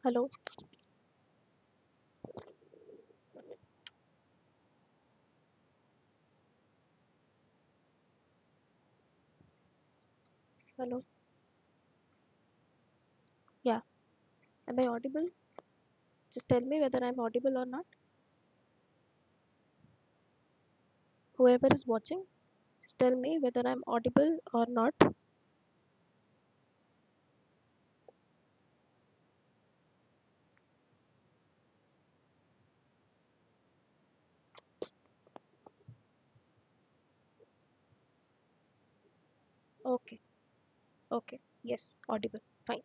Hello, hello. Yeah, am I audible? Just tell me whether I'm audible or not. Whoever is watching, just tell me whether I'm audible or not. Okay, okay. Yes, audible. Fine.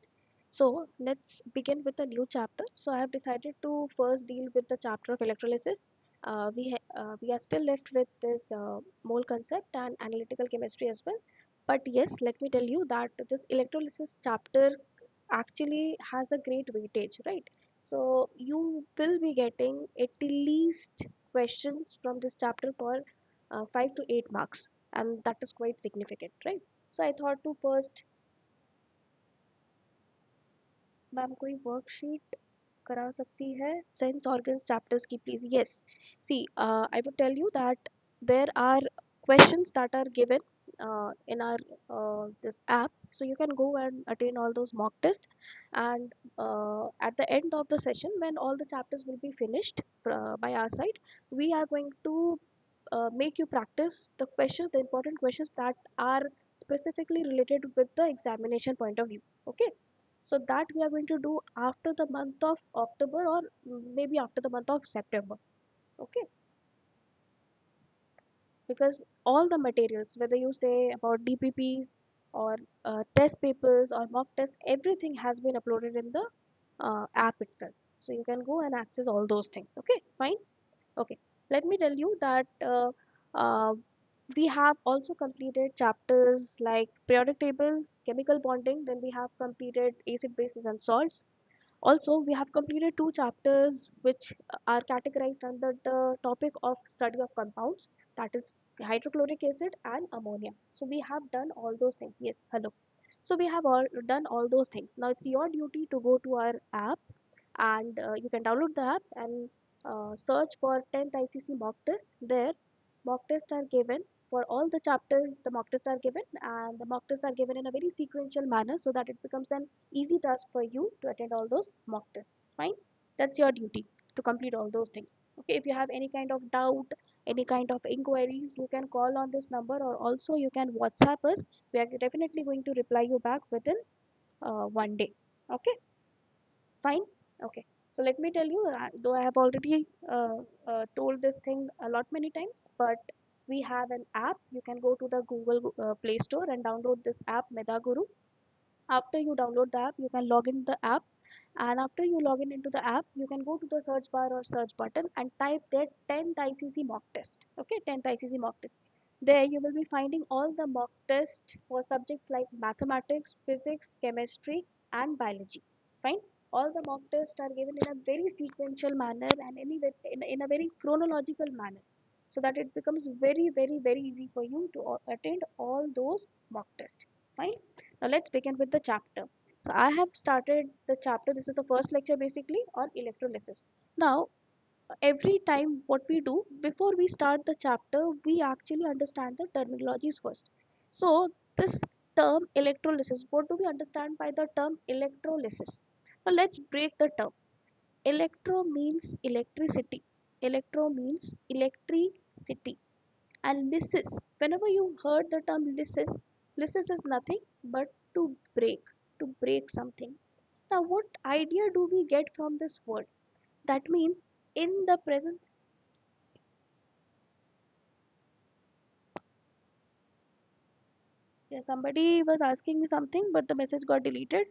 So let's begin with a new chapter. So I have decided to first deal with the chapter of electrolysis. We are still left with this mole concept and analytical chemistry as well. But yes, let me tell you that this electrolysis chapter actually has a great weightage, right? So you will be getting at least questions from this chapter for 5 to 8 marks, and that is quite significant, right? So I thought to first, ma'am कोई worksheet करा सकती है sense organs chapters की please yes see I would tell you that there are questions that are given in our this app, so you can go and attain all those mock tests. And at the end of the session, when all the chapters will be finished by our side, we are going to make you practice the questions, the important questions that are specifically related with the examination point of view. Okay, so that we are going to do after the month of October, or maybe after the month of September. Okay, because all the materials, whether you say about DPPs or test papers or mock tests, everything has been uploaded in the app itself. So you can go and access all those things. Okay, fine. Okay, let me tell you that uh, we have also completed chapters like periodic table, chemical bonding, then we have completed acid bases and salts. Also, we have completed two chapters which are categorized under the topic of study of compounds, that is hydrochloric acid and ammonia. So we have done all those things. Yes, hello. So we have all done all those things. Now it's your duty to go to our app, and you can download the app and search for 10th ICC mock test. There, mock tests are given for all the chapters. The mock tests are given, and the mock tests are given in a very sequential manner so that it becomes an easy task for you to attend all those mock tests. Fine, that's your duty to complete all those things. Okay, if you have any kind of doubt, any kind of inquiries, you can call on this number, or also you can WhatsApp us. We are definitely going to reply you back within 1 day. Okay, fine. Okay, so let me tell you, though I have already told this thing a lot many times, but we have an app. You can go to the Google Play Store and download this app, Midha Guru. After you download the app, you can log in the app, and after you log in into the app, you can go to the search bar or search button and type there 10th ICC mock test. Okay, 10th ICC mock test. There you will be finding all the mock tests for subjects like mathematics, physics, chemistry, and biology. Fine. All the mock tests are given in a very sequential manner and in a very chronological manner, so that it becomes very easy for you to attend all those mock tests. Fine. Now let's begin with the chapter. So I have started the chapter. This is the first lecture basically on electrolysis. Now every time what we do before we start the chapter, we actually understand the terminologies first. So this term electrolysis, what do we understand by the term electrolysis? Now let's break the term. Electro means electricity. Electro means electricity. And lysis, whenever you heard the term lysis, lysis is nothing but to break something. Now what idea do we get from this word? That means in the presence. Yeah, somebody was asking me something, but the message got deleted.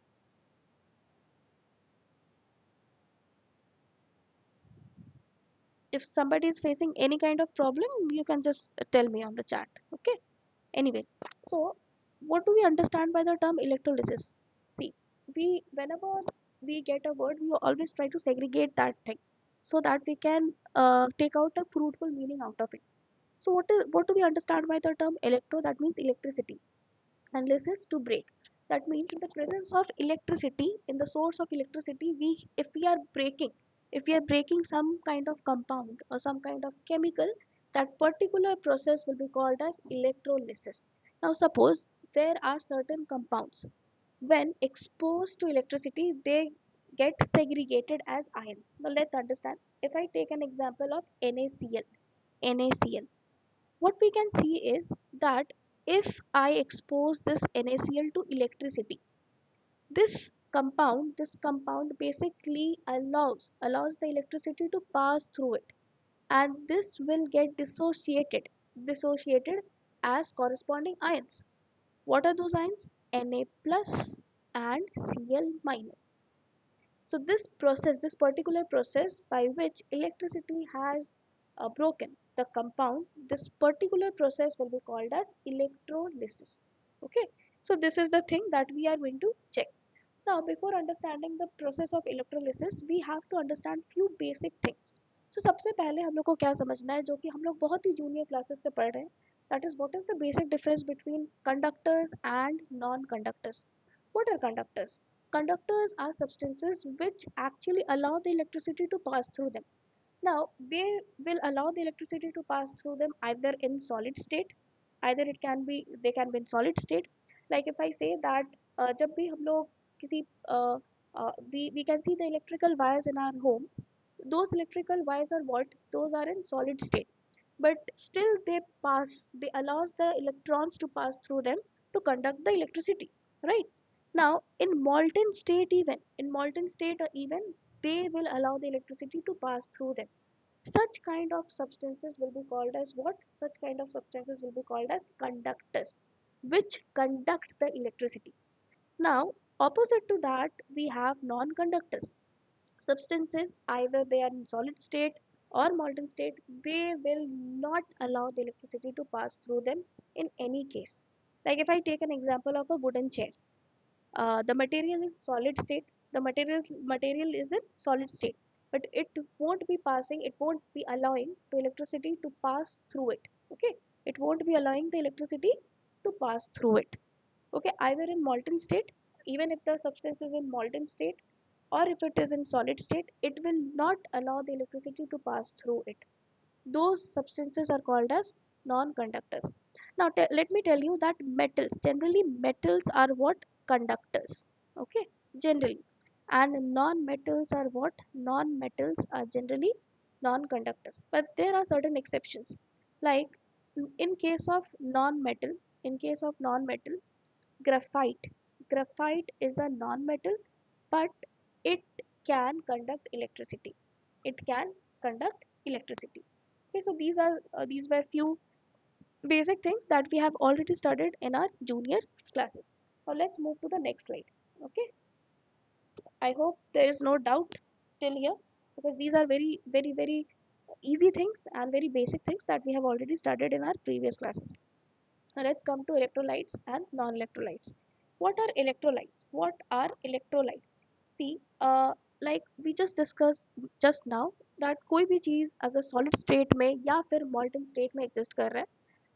If somebody is facing any kind of problem, you can just tell me on the chat. Okay. Anyways, so what do we understand by the term electrolysis? See, we whenever we get a word, we always try to segregate that thing so that we can take out a fruitful meaning out of it. So what do we understand by the term electro? That means electricity, and lysis to break. That means in the presence of electricity, in the source of electricity, if we are breaking, if we are breaking some kind of compound or some kind of chemical, that particular process will be called as electrolysis. Now suppose there are certain compounds, when exposed to electricity, they get segregated as ions. Now let's understand. If I take an example of NaCl, what we can see is that if I expose this NaCl to electricity, this compound basically allows the electricity to pass through it, and this will get dissociated as corresponding ions. What are those ions? Na plus and Cl minus. So this particular process by which electricity has broken the compound, this particular process will be called as electrolysis. Okay, so this is the thing that we are going to check. Now, before understanding the process of electrolysis, we have to understand few basic things. So सबसे पहले हम लोग को क्या समझना है, जो कि हम लोग बहुत ही जूनियर क्लासेस से पढ़ रहे हैं, that is what is the basic difference between conductors and non-conductors. What are conductors? Conductors are substances which actually allow the electricity to pass through them. Now, they will allow the electricity to pass through them either in solid state, either they can be in solid state. Like if I say that जब भी हम लोग किसी we can see the electrical wires in our home. Those electrical wires are what? Those are in solid state, but still they allows the electrons to pass through them to conduct the electricity, right? Now in molten state even, they will allow the electricity to pass through them. Such kind of substances will be called as what? Such kind of substances will be called as conductors, which conduct the electricity. Now opposite to that, we have non-conductors. Substances, either they are in solid state or molten state, they will not allow the electricity to pass through them in any case. Like if I take an example of a wooden chair, the material is solid state, the material is in solid state, but it won't be allowing the electricity to pass through it. Okay, it won't be allowing the electricity to pass through it. Okay, either in molten state, even if the substance is in molten state, or if it is in solid state, it will not allow the electricity to pass through it. Those substances are called as non-conductors. Now let me tell you that metals are what? Conductors. Okay, generally. And non-metals are what? Non-metals are generally non-conductors, but there are certain exceptions. Like in case of non-metal, in case of non-metal, graphite. Graphite is a non-metal, but it can conduct electricity. It can conduct electricity. Okay, so these were few basic things that we have already studied in our junior classes. Now let's move to the next slide. Okay, I hope there is no doubt till here, because these are very easy things and very basic things that we have already studied in our previous classes. Now let's come to electrolytes and non-electrolytes. What are electrolytes? What are electrolytes? See, like we just discussed just now, that कोई भी चीज़ अगर solid state में या फिर molten state में exist कर रहा है,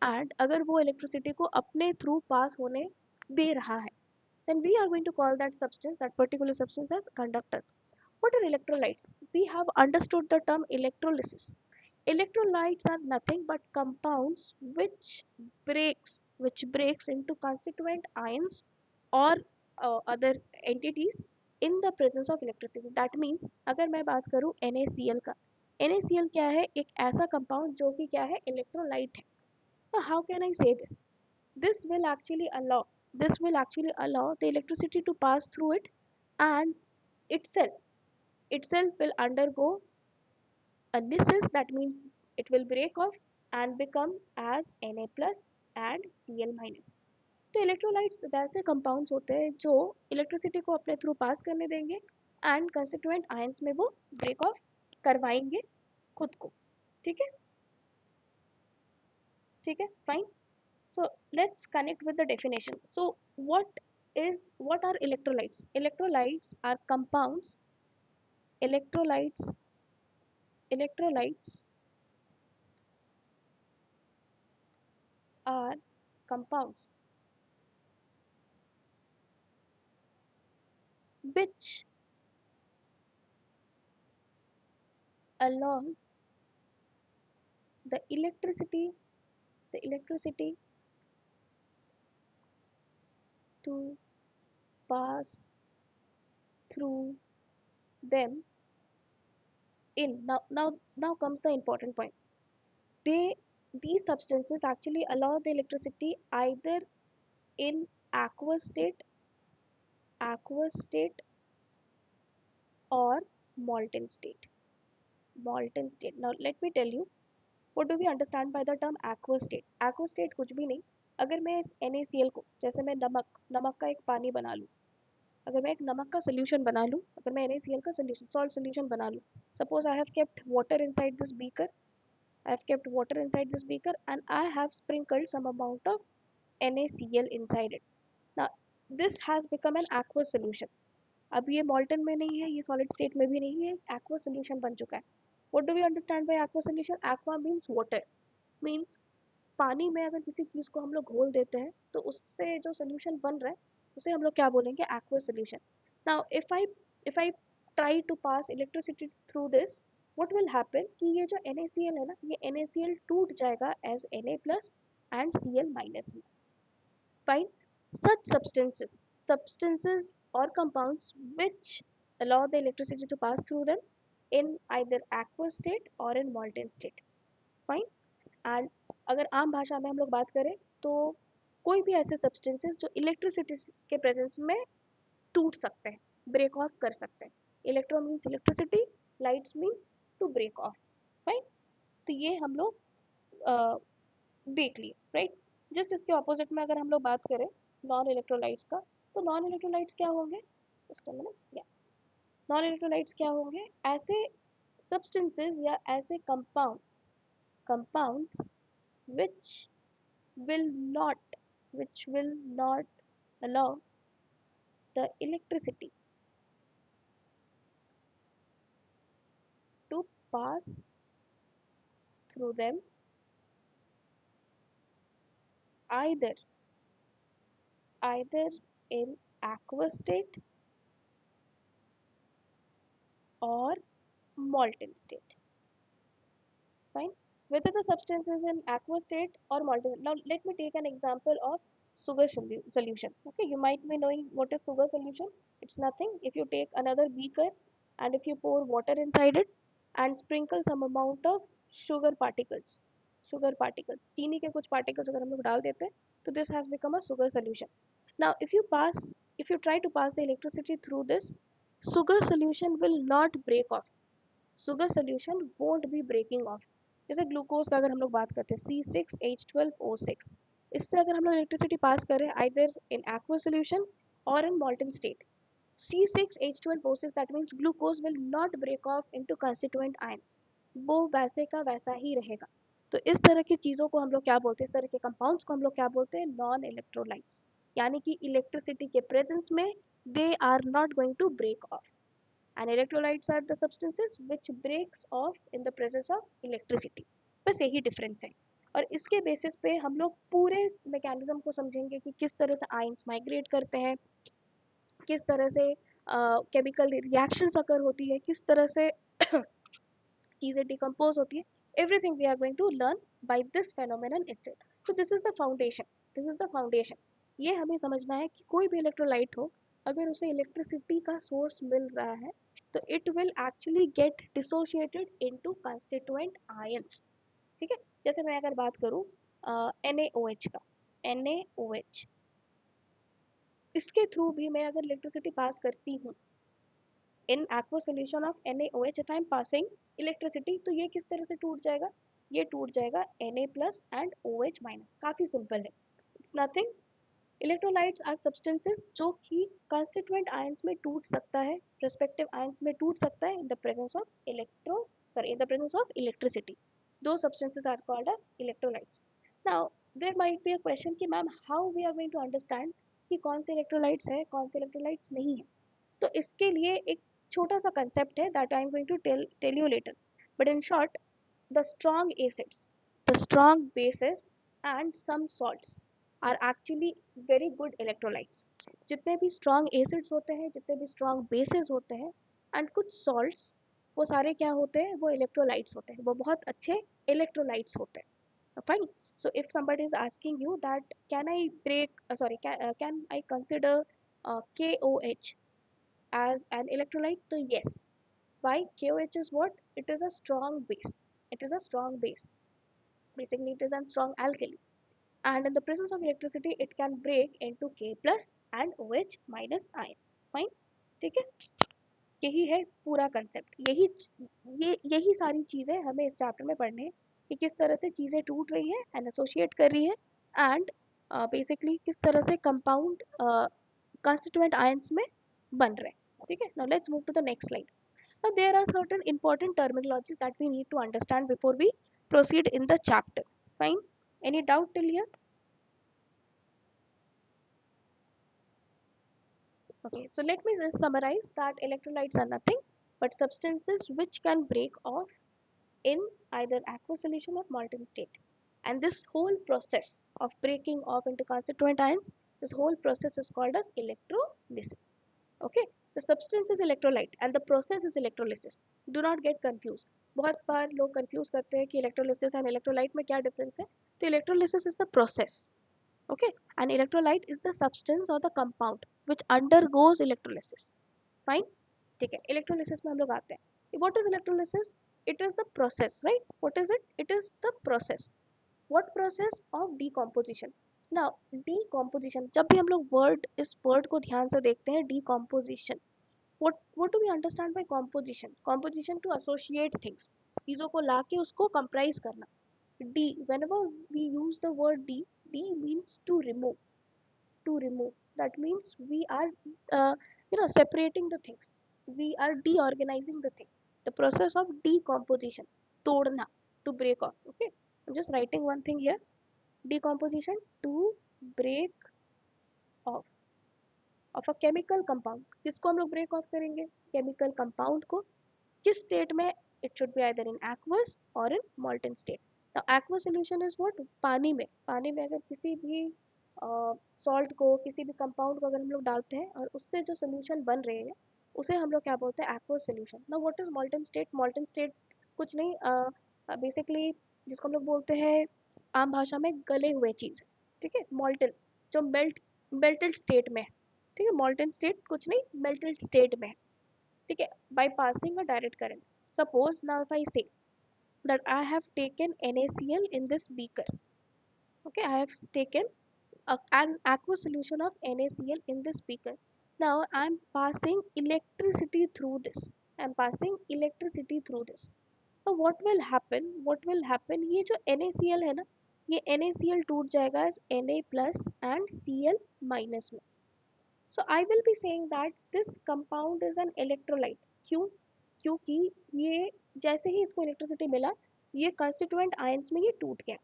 and अगर वो electricity को अपने through pass होने दे रहा है, then we are going to call that particular substance as conductor. What are electrolytes? We have understood the term electrolysis. Electrolytes are nothing but compounds which breaks into constituent ions or other entities in the presence of electricity. That means अगर मैं बात करूँ NaCl का, NaCl क्या है? एक ऐसा compound जो कि क्या है? इलेक्ट्रोलाइट है. So how can I say this? This will actually allow this will actually allow the electricity to pass through it, and itself itself will undergo a lysis. That means it will break off and become as Na plus and Cl minus. तो electrolytes वैसे compounds होते हैं जो electricity को अपने through pass करने देंगे and constituent ions में वो ब्रेक ऑफ करवाएंगे खुद को. ठीक है, ठीक है, fine. So let's connect with the definition. So what are electrolytes? Electrolytes are compounds. Electrolytes are compounds which allows the electricity to pass through them in. Now comes the important point. They these substances actually allow the electricity either in aqueous state, aqueous state or molten state. Molten state. Now let me tell you, what do we understand by the term aqueous state? Aqueous state कुछ भी नहीं. अगर मैं इस NaCl को, जैसे मैं नमक का एक पानी बना लूँ, अगर मैं एक नमक का सोल्यूशन बना लूँ, अगर मैं NaCl का सोल्यूशन सॉल्ट सोल्यूशन बना लूँ, suppose I have kept water inside this beaker, I have kept water inside this beaker and I have sprinkled some amount of NaCl inside it. Now this has become an aqueous solution. अब ये molten में नहीं है, ये solid state में भी नहीं है, aqueous solution बन चुका है. What do we understand by aqueous solution? Aqua means water, means पानी में अगर किसी चीज़ को हम लोग घोल देते हैं तो उससे जो सोल्यूशन बन रहा है उसे हम लोग क्या बोलेंगे? Aqueous solution. Now if I try to pass electricity through this, what will happen कि ये जो NaCl है ना, ये NaCl टूट जाएगा as Na plus and Cl minus में. Fine. Such substances or compounds which allow the electricity to pass through them in either aqueous state or in molten state. Fine. And अगर आम भाषा में हम लोग बात करें तो कोई भी ऐसे सब्सटेंसेस जो इलेक्ट्रिसिटी के प्रेजेंस में टूट सकते हैं, ब्रेक ऑफ कर सकते हैं. Electro means electricity, lysis means to break off. Right. तो ये हम लोग देख लिए. राइट. जस्ट इसके ऑपोजिट में अगर हम लोग बात करें नॉन इलेक्ट्रोलाइट्स का, तो नॉन इलेक्ट्रोलाइट्स क्या होंगे? Just a minute. या नॉन इलेक्ट्रोलाइट्स क्या होंगे? ऐसे सब्सटेंसेस या ऐसे compounds which will not will not allow the electricity to pass through them either either in aqueous state or molten state. Fine. Whether the substance is in aqueous state or molten. Now let me take an example of solution. Okay, you might be knowing what is sugar solution. It's nothing. If you take another beaker and if you pour water inside it and sprinkle some amount of sugar particles, चीनी के कुछ particles अगर हम लोग डाल देते हैं, तो this has become a sugar solution. Now if you try to pass the electricity through this, sugar solution will not break off. Sugar solution won't be breaking off. जैसे ग्लूकोज का अगर हम लोग बात करते हैं C6H12O6, इससे अगर हम लोग इलेक्ट्रिसिटी पास करें आइदर इन एक्वस सोल्यूशन और in molten state, C6H12O6 that means glucose will not break off into constituent ions, वो वैसे का वैसा ही रहेगा. तो इस तरह की चीज़ों को हम लोग क्या बोलते हैं, इस तरह के कंपाउंड्स को हम लोग क्या बोलते हैं? Non electrolytes. यानी कि इलेक्ट्रिसिटी के प्रेजेंस में they are not going to break off. and electrolytes are the substances which breaks off in the presence of electricity. बस यही डिफरेंस है. और इसके बेसिस पे हम लोग पूरे मैकेनिज्म को समझेंगे कि किस तरह से आयंस माइग्रेट करते हैं, किस तरह से केमिकल रिएक्शंस अकर होती है, किस तरह से चीज़ें डिकम्पोज होती है. Everything we are going to learn by this phenomenon itself. तो दिस इज द फाउंडेशन. ये हमें समझना है कि कोई भी इलेक्ट्रोलाइट हो, अगर उसे इलेक्ट्रिसिटी का सोर्स मिल रहा है तो it will actually get dissociated into constituent ions. ठीक है. जैसे मैं अगर बात करूँ NaOH का, NaOH, इसके थ्रू भी मैं अगर इलेक्ट्रिसिटी पास करती हूँ इन aqueous solution of NaOH, if I am passing electricity, तो ये किस तरह से टूट जाएगा? ये टूट जाएगा Na plus and OH minus. काफ़ी सिंपल है. It's nothing. Electrolytes are substances जो कि कंस्टिट्यूएंट आयंस में टूट सकता है, रेस्पेक्टिव आयंस में टूट सकता है in the presence of in the presence of electricity. Those substances are called as electrolytes. Now there might be a question कि ma'am how we are going to understand कि कौन से इलेक्ट्रोलाइट्स है, कौन से इलेक्ट्रोलाइट्स नहीं है. तो इसके लिए एक छोटा सा कंसेप्ट है that I am going to tell you later. But in short, the strong acids, the strong bases and some salts, are actually very good electrolytes. जितने भी स्ट्रॉन्ग एसिड्स होते हैं, जितने भी स्ट्रॉन्ग बेसिस होते हैं एंड कुछ सॉल्ट्स, वो सारे क्या होते हैं, वो इलेक्ट्रोलाइट्स होते हैं, वो बहुत अच्छे इलेक्ट्रोलाइट्स होते हैं। Fine. So if somebody is asking you that can I break can I consider KOH as an electrolyte, so yes. Why? KOH is what? It is a strong base. It is a strong base. Basically it is a strong alkali, and in the presence of electricity it can break into K plus and OH minus ion. Fine. ठीक है, यही है पूरा concept. यही सारी चीजें हमें इस चैप्टर में पढ़ने हैं कि किस तरह से चीजें टूट रही हैं एंड एसोसिएट कर रही है, एंड बेसिकली किस तरह से कंपाउंड कंस्टिट्यूएंट आयंस में बन रहे हैं। ठीक है, now let's move to the next slide. Now, there are certain important terminologies that we need to understand before we proceed in the chapter. Fine. Any doubt till here? Okay, so let me just summarize that electrolytes are nothing but substances which can break off in either aqueous solution or molten state. And this whole process of breaking off into constituent ions, this whole process is called as electrolysis. Okay, the substance is electrolyte and the process is electrolysis. Do not get confused. बहुत बार लोग confuse करते हैं कि electrolysis and electrolyte में क्या difference है। तो electrolysis is the process, okay, and electrolyte is the substance or the compound which undergoes electrolysis. Fine. ठीक है, इलेक्ट्रोलिसिस में हम लोग आते हैं। What is electrolysis? It is the process, right? What is it? It is the process. What process of decomposition? Now decomposition, जब भी हम लोग इस वर्ड को ध्यान से देखते हैं, decomposition, what do we understand by composition? Composition to associate things, चीजों को लाके उसको comprise करना। D, whenever we use the word D means to remove. To remove, that means we are separating the things, we are deorganizing the things, the process of decomposition, todna, to break off. Okay, I'm just writing one thing here, decomposition, to break off of a chemical compound। किसको हम लोग break off करेंगे? chemical compound को। किस state में? It should be either in aqueous or in molten state. Now aqueous solution is what? पानी में अगर किसी भी सॉल्ट को, किसी भी कंपाउंड को अगर हम लोग डालते हैं और उससे जो सोल्यूशन बन रहे हैं, उसे हम लोग क्या बोलते हैं? Aqueous solution. Now what is मॉल्टन state? मॉल्टन state कुछ नहीं, बेसिकली जिसको हम लोग बोलते हैं आम भाषा में गले हुए चीज़। ठीक है, मॉल्टन जो मेल्टेड स्टेट में है। ठीक है, मॉल्टन स्टेट कुछ नहीं, मेल्टेड स्टेट में है। ठीक है, by passing a direct current. Suppose now if आई से that I have taken NaCl in this beaker. Okay, I have taken an aqueous solution of NaCl in this beaker. Now I am passing electricity through this. I am passing electricity through this. So what will happen? What will happen? ये जो NaCl है ना, ये NaCl टूट जाएगा Na plus and Cl minus में। So I will be saying that this compound is an electrolyte. क्यों? क्योंकि ये जैसे ही इसको इलेक्ट्रिसिटी मिला, ये कंस्टिट्यूएंट आयंस में ये टूट गया।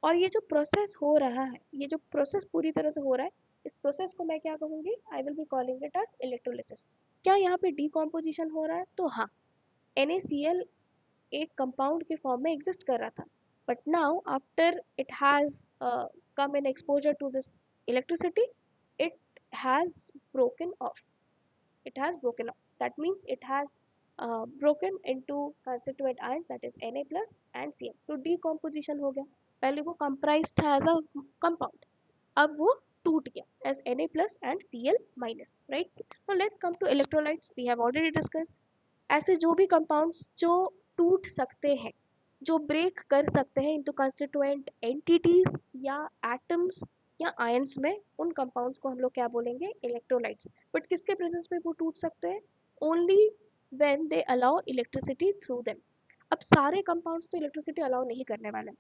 और ये जो प्रोसेस हो रहा है, ये जो प्रोसेस पूरी तरह से हो रहा है, इस प्रोसेस को मैं क्या कहूँगी? I will be calling it as electrolysis. क्या यहाँ पे डिकम्पोजिशन हो रहा है? तो हाँ, NaCl एक कंपाउंड के फॉर्म में एग्जिस्ट कर रहा था, but now after it has come in exposure to this electricity, it has broken off. It has broken off. That means it has broken into constituent ions, that is Na plus and Cl. तो decomposition हो गया। पहले वो comprised था as a compound, अब वो टूट गया as Na plus and Cl minus, right? Now let's come to electrolytes. We have already discussed ऐसे जो भी कंपाउंड्स जो टूट सकते हैं, जो ब्रेक कर सकते हैं इनटू कंस्टिट्यूएंट एंटिटीज या एटम्स या आयंस में, उन कंपाउंड्स को हम लोग क्या बोलेंगे? इलेक्ट्रोलाइट्स। बट किसके प्रेजेंस में वो टूट सकते हैं? Only when they allow electricity through them. अब सारे कंपाउंड्स तो इलेक्ट्रिसिटी अलाउ नहीं करने वाले।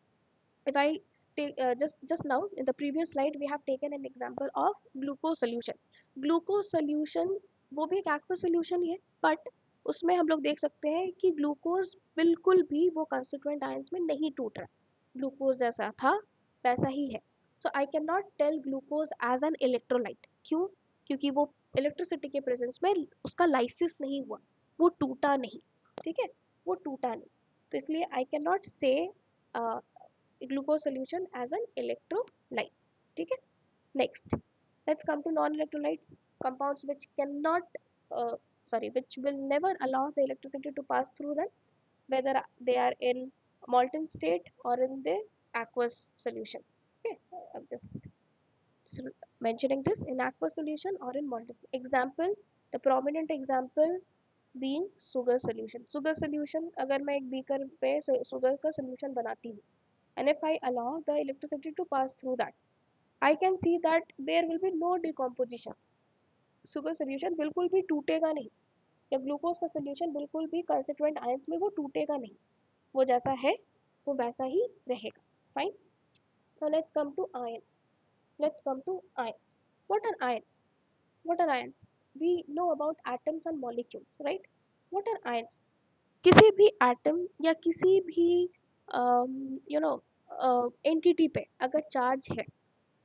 if I take just now in the previous slide we have taken an example of glucose solution. Glucose solution वो भी एक aqueous solution ही है, but उसमें हम लोग देख सकते हैं कि ग्लूकोज बिल्कुल भी वो कंस्टिट्यूएंट आयंस में नहीं टूट रहा, ग्लूकोज जैसा था वैसा ही है। So I can not tell glucose as an electrolyte. क्यों? क्योंकि वो इलेक्ट्रिसिटी के प्रेजेंस में उसका लाइसिस नहीं हुआ, वो टूटा नहीं। ठीक है, वो टूटा नहीं, तो इसलिए आई कैन नॉट से glucose solution as an electrolyte. ठीक है. Next, let's come to non-electrolytes, compounds which cannot, uh, which will never allow the electricity to pass through them, whether they are in molten state or in the aqueous solution. Okay, I'm just mentioning this in aqueous solution or in molten. Example, the prominent example being sugar solution. Sugar solution, अगर मैं एक beaker पे sugar का solution बनाती हूँ, and if I allow the electricity to pass through that, I can see that there will be no decomposition. Sugar solution बिल्कुल भी टूटेगा नहीं, या ग्लूकोज का सोल्यूशन बिल्कुल भी कंस्टिट्यूएंट आयंस में वो टूटेगा नहीं, वो जैसा है वो वैसा ही रहेगा. Fine. Now let's come to ions. Let's come to ions. What are ions? What are ions? We know about atoms and molecules, right? What are ions? किसी भी एटम या किसी भी यू नो एंटिटी पे अगर चार्ज है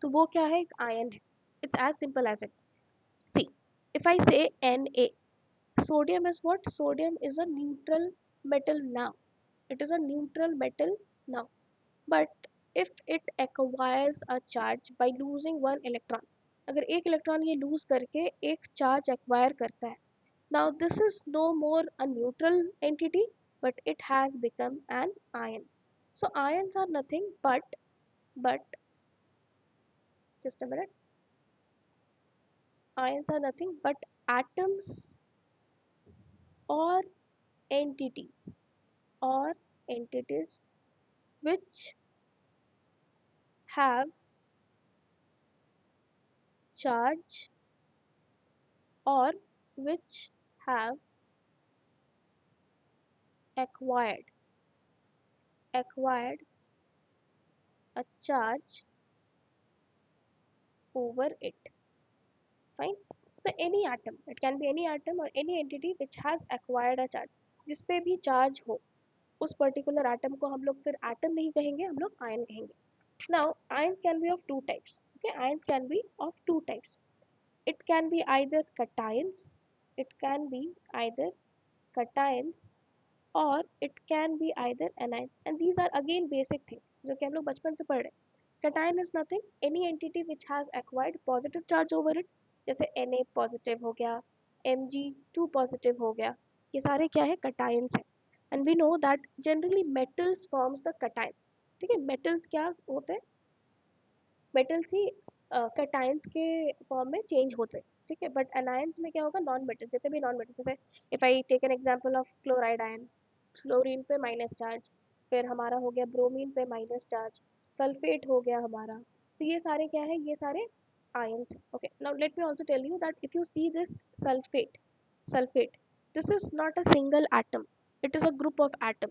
तो वो क्या है? एक आयन है. It's as simple as it. See, if I say Na, sodium is what? Sodium is a neutral metal now. It is a neutral metal now. But if it acquires a charge by losing one electron, अगर एक electron ये loose करके एक charge acquire करता है, now this is no more a neutral entity, but it has become an ion. So ions are nothing but just a minute. Ions are nothing but atoms or entities or entities which have charge or which have acquired acquired a charge over it. Fine. So any atom, it can be any atom or any entity which has acquired a charge. जिस पे भी charge हो उस particular atom को हम लोग फिर atom नहीं कहेंगे, हम लोग आयन कहेंगे. Now ions can be of two types. Okay, ions can be of two types. It can be either cations, it can be either cations or it can be either anions, and these are again basic things जो कि हम लोग बचपन से पढ़ रहे हैं. cation is nothing, any entity which has acquired positive charge over it, जैसे Na positive हो गया, Mg2 positive हो गया, ये सारे क्या है? cations है. And we know that generally metals forms the cations. ठीक है, metals क्या होते हैं? मेटल्स ही कैटायंस के फॉर्म में चेंज होते हैं. ठीक है, बट अनायंस में क्या होगा? नॉन मेटल, जितने भी नॉन मेटल, जैसे if I take an example of chloride ion, fluorine पे माइनस चार्ज, फिर हमारा हो गया ब्रोमीन पे माइनस चार्ज, सल्फेट हो गया हमारा. तो ये सारे क्या है? ये सारे ions. Okay, now let me also tell you that if you see this sulphate, this is not a single atom, it is a group of atom.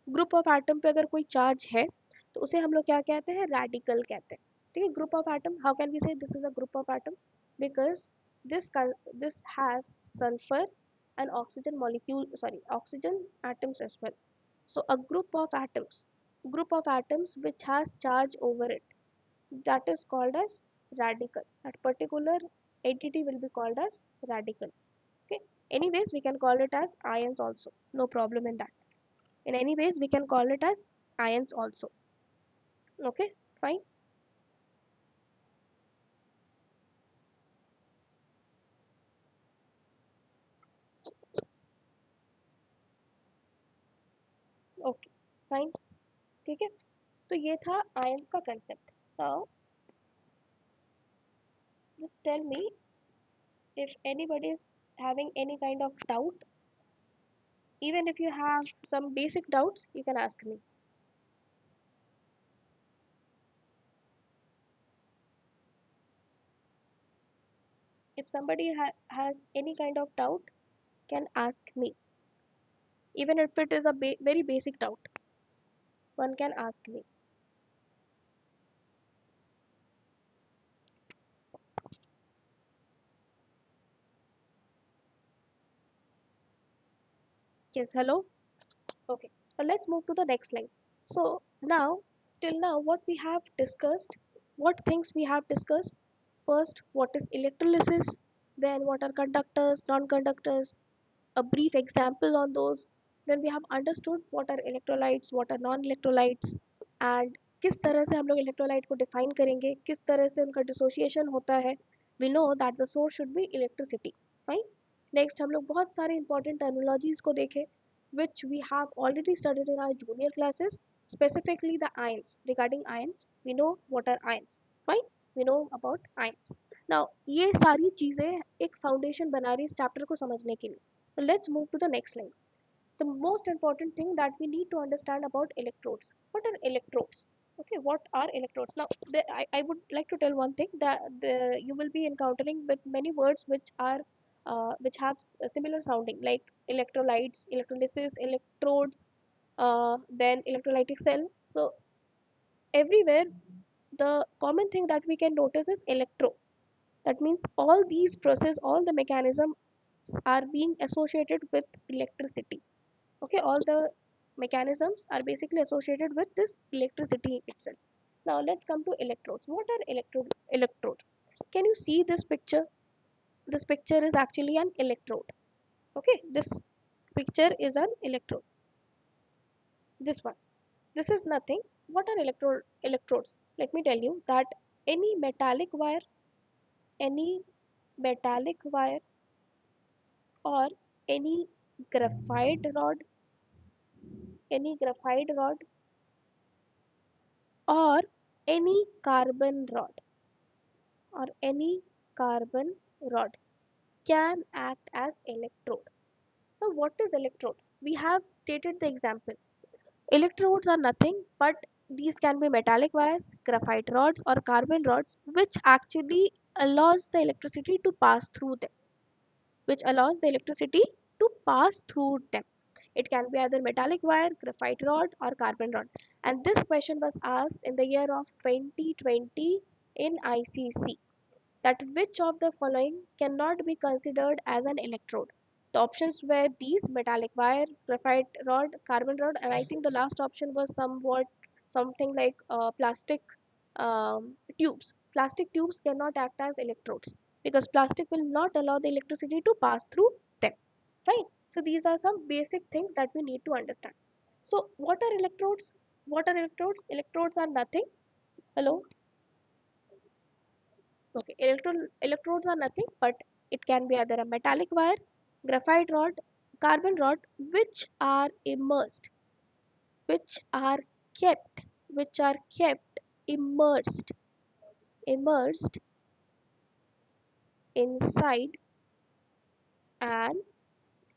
Group of atom पे अगर कोई चार्ज है तो उसे हम लोग क्या कहते हैं? रेडिकल कहते हैं. ठीक है, group of atom, how can we say this is a group of atom? Because this has sulfur and oxygen molecule, sorry, oxygen atoms as well. So a group of atoms which has charge over it, that is called as radical. That particular entity will be called as radical. Okay, anyways we can call it as ions also, no problem in that. In any ways we can call it as ions also. Okay, fine. Okay, fine. ठीक है, तो ये था ions का concept. Now just tell me if anybody is having any kind of doubt. Even if you have some basic doubts you can ask me. If somebody has any kind of doubt can ask me. Even if it is a very basic doubt, one can ask me. Yes, hello. Okay, so let's move to the next slide. So now, till now, what we have discussed, what things we have discussed. First, what is electrolysis? Then, what are conductors, non-conductors? A brief example on those. Then we have understood what are electrolytes, what are non-electrolytes, and किस तरह से हम लोग electrolyte को define करेंगे, किस तरह से उनका डिसोसिएशन होता है. We know that the source should be electricity. Fine. Next हम लोग बहुत सारे इंपॉर्टेंट टर्मिनोलॉजीज को देखें which we have already studied in our junior classes, specifically the ions. Regarding ions, we know what are ions. Fine, we know about ions. Now ये सारी चीज़ें एक फाउंडेशन बना रही है इस चैप्टर को समझने के लिए. So let's move to the next slide. The most important thing that we need to understand about electrodes. What are electrodes? Okay, what are electrodes? Now, I would like to tell one thing that you will be encountering with many words which are which have similar sounding like electrolytes, electrolysis, electrodes, then electrolytic cell. So everywhere the common thing that we can notice is electro. That means all these process, all the mechanisms are being associated with electricity. Okay, all the mechanisms are basically associated with this electricity itself. Now let's come to electrodes. What are electrodes? Can you see this picture? This picture is actually an electrode. Okay, this picture is an electrode. This one, this is nothing. What are electrodes? Let me tell you that any metallic wire, any metallic wire, or any graphite rod, any graphite rod, or any carbon rod, or any carbon rod can act as electrode. Now what is electrode? We have stated the example. Electrodes are nothing but these can be metallic wires, graphite rods, or carbon rods which actually allows the electricity to pass through them, which allows the electricity to pass through them. It can be either metallic wire, graphite rod, or carbon rod. And this question was asked in the year of 2020 in ICSE, that which of the following cannot be considered as an electrode. The options were these: metallic wire, graphite rod, carbon rod, and I think the last option was somewhat something like plastic tubes. Plastic tubes cannot act as electrodes because plastic will not allow the electricity to pass through them. Right? So these are some basic things that we need to understand. So what are electrodes? What are electrodes? Electrodes are nothing. Hello? Okay, electrodes are nothing but it can be either a metallic wire, graphite rod, carbon rod, which are immersed, which are kept immersed, immersed inside an